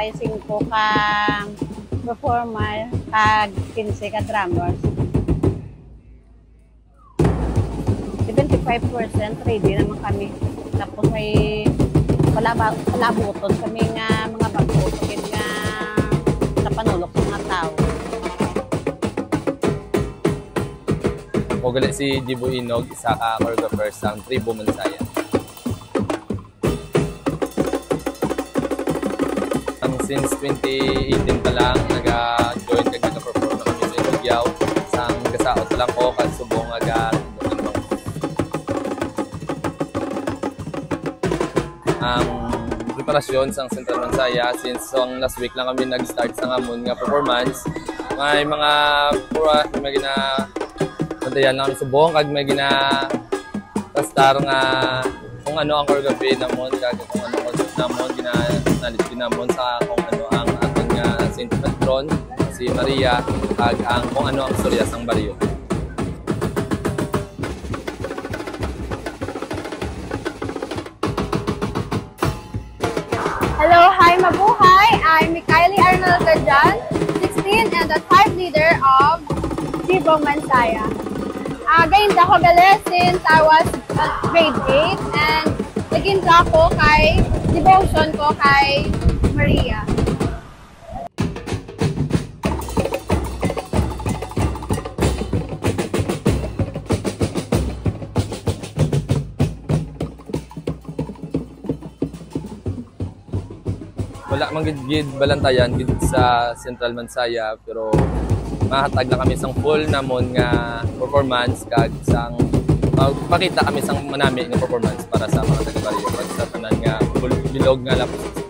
kay 5 ka performer, kag 15 ka drummers. 75% ready naman kami. Tapos may palabuton kami nga mga pagpupagin nga sa panulok sa mga tao. Ugali si Jibo Inog, isa ka choreographer sa Tribo Mansaya. Since 2018 pa lang, nag-join kag nag-perform na kami sa Ilugyaw, sa Gasaot lang ko, kag subong agad. Ang preparasyon sa Central Mansaya, since last week lang kami nag-start sa ngamon nga performance, may mga pantayan lang kami subong, kag may star nga kung ano ang choreography namon, kag kung ano concept namon, knowledge namon sa kung ano ang ating Saint Patron, si Maria, kag ang kung ano ang istorya sang baryo. Hello, hi, mabuhay! I'm Mikaylie Arnold Gajan, 16 and the tribe leader of Jibo Mansaya. Gayon ako gali since I was grade 8 and naging ako kay devotion ko kay Maria. Wala mang gid balantayan gid sa Central Mansaya, pero mahatag na kami sang full namon nga performance, kag sang magpakita kami sang manami nga performance para sa mga taga-baryo, sa tanan nga bilog nga lapos